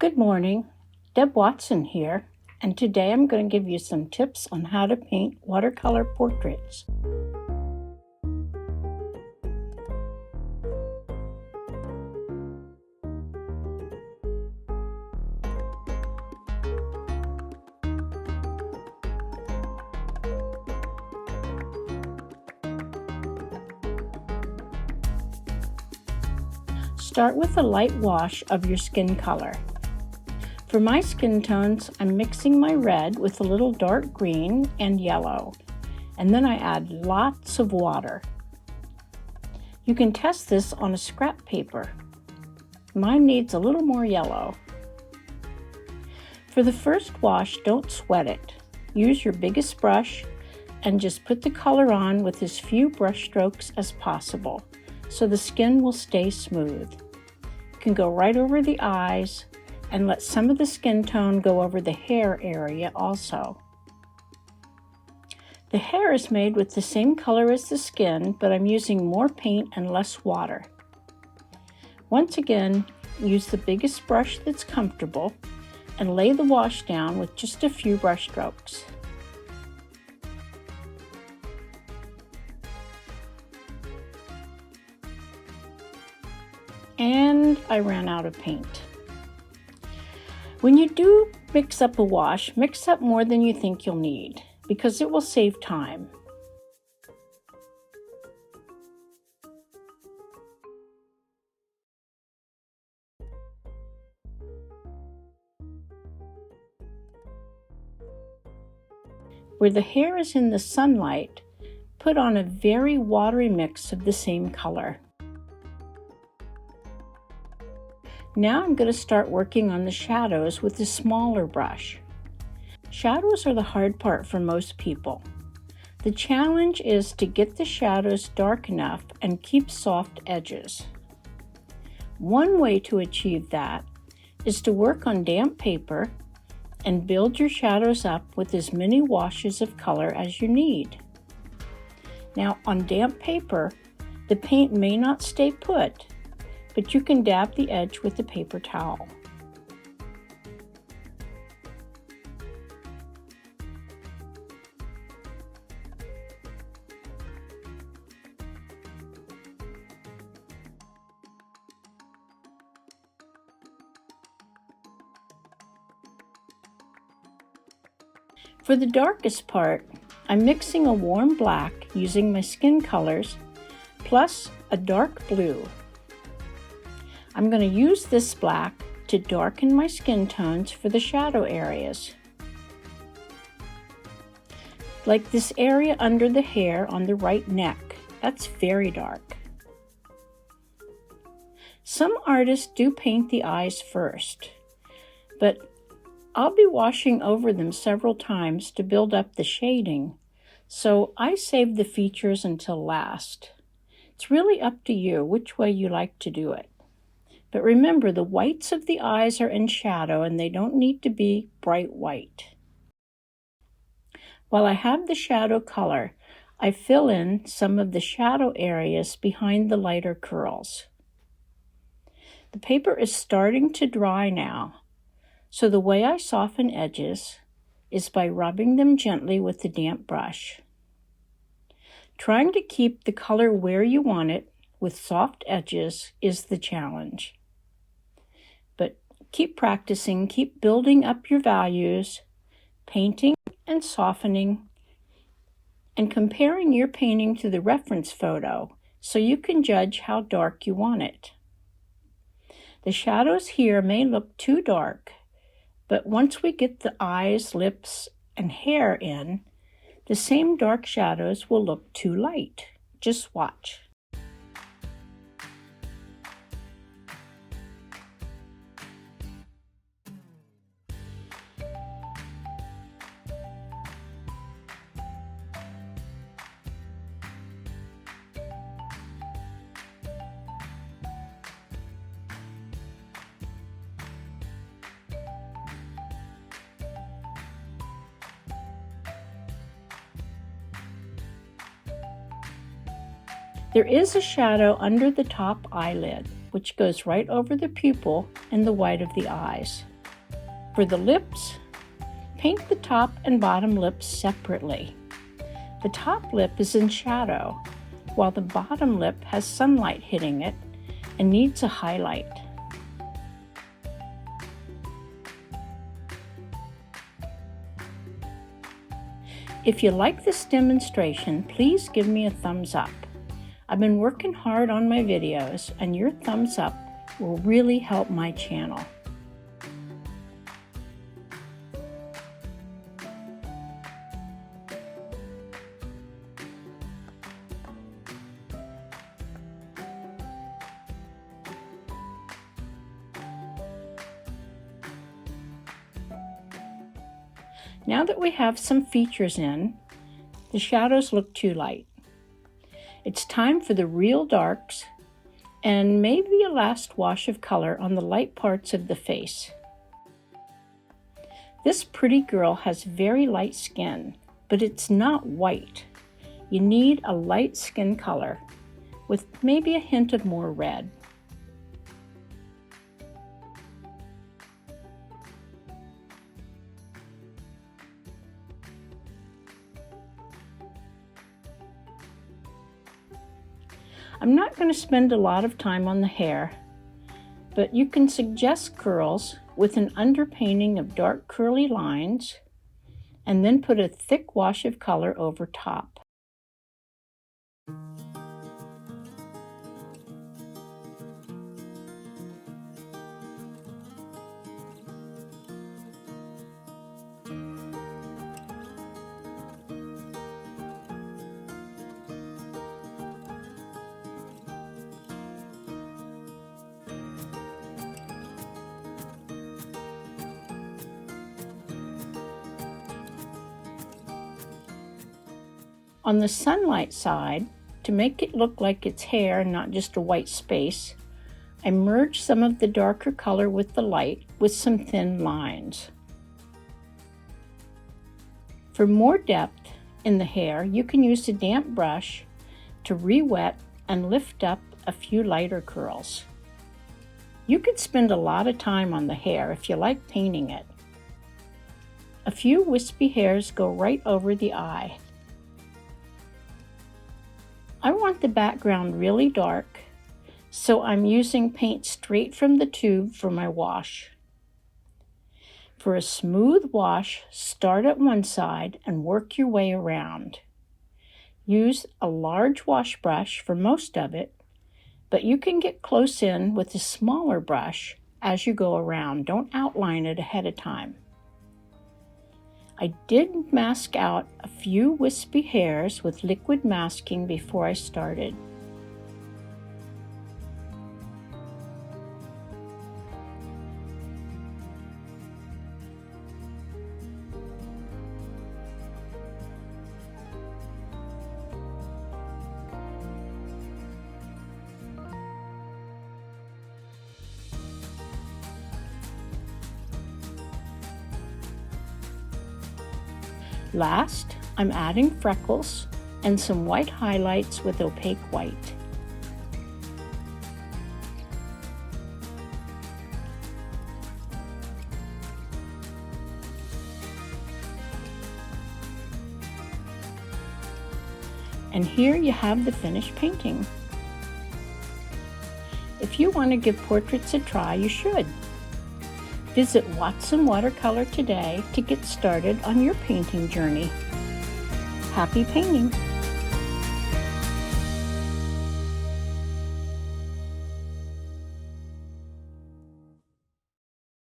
Good morning, Deb Watson here, and today I'm going to give you some tips on how to paint watercolor portraits. Start with a light wash of your skin color. For my skin tones, I'm mixing my red with a little dark green and yellow, and then I add lots of water. You can test this on a scrap paper. Mine needs a little more yellow. For the first wash, don't sweat it. Use your biggest brush and just put the color on with as few brush strokes as possible, so the skin will stay smooth. You can go right over the eyes and let some of the skin tone go over the hair area also. The hair is made with the same color as the skin, but I'm using more paint and less water. Once again, use the biggest brush that's comfortable and lay the wash down with just a few brush strokes. And I ran out of paint. When you do mix up a wash, mix up more than you think you'll need, because it will save time. Where the hair is in the sunlight, put on a very watery mix of the same color. Now I'm going to start working on the shadows with a smaller brush. Shadows are the hard part for most people. The challenge is to get the shadows dark enough and keep soft edges. One way to achieve that is to work on damp paper and build your shadows up with as many washes of color as you need. Now on damp paper, the paint may not stay put, but you can dab the edge with a paper towel. For the darkest part, I'm mixing a warm black using my skin colors, plus a dark blue. I'm going to use this black to darken my skin tones for the shadow areas. Like this area under the hair on the right neck, that's very dark. Some artists do paint the eyes first, but I'll be washing over them several times to build up the shading, so I save the features until last. It's really up to you which way you like to do it. But remember, the whites of the eyes are in shadow and they don't need to be bright white. While I have the shadow color, I fill in some of the shadow areas behind the lighter curls. The paper is starting to dry now, so the way I soften edges is by rubbing them gently with the damp brush. Trying to keep the color where you want it with soft edges is the challenge. But keep practicing, keep building up your values, painting and softening, and comparing your painting to the reference photo so you can judge how dark you want it. The shadows here may look too dark, but once we get the eyes, lips, and hair in, the same dark shadows will look too light. Just watch. There is a shadow under the top eyelid, which goes right over the pupil and the white of the eyes. For the lips, paint the top and bottom lips separately. The top lip is in shadow, while the bottom lip has sunlight hitting it and needs a highlight. If you like this demonstration, please give me a thumbs up. I've been working hard on my videos, and your thumbs up will really help my channel. Now that we have some features in, the shadows look too light. It's time for the real darks and maybe a last wash of color on the light parts of the face. This pretty girl has very light skin, but it's not white. You need a light skin color with maybe a hint of more red. I'm not going to spend a lot of time on the hair, but you can suggest curls with an underpainting of dark curly lines and then put a thick wash of color over top. On the sunlight side, to make it look like it's hair and not just a white space, I merged some of the darker color with the light with some thin lines. For more depth in the hair, you can use a damp brush to re-wet and lift up a few lighter curls. You could spend a lot of time on the hair if you like painting it. A few wispy hairs go right over the eye. I want the background really dark, so I'm using paint straight from the tube for my wash. For a smooth wash, start at one side and work your way around. Use a large wash brush for most of it, but you can get close in with a smaller brush as you go around. Don't outline it ahead of time. I did mask out a few wispy hairs with liquid masking before I started. Last, I'm adding freckles and some white highlights with opaque white. And here you have the finished painting. If you want to give portraits a try, you should. Visit Watson Watercolor today to get started on your painting journey. Happy painting!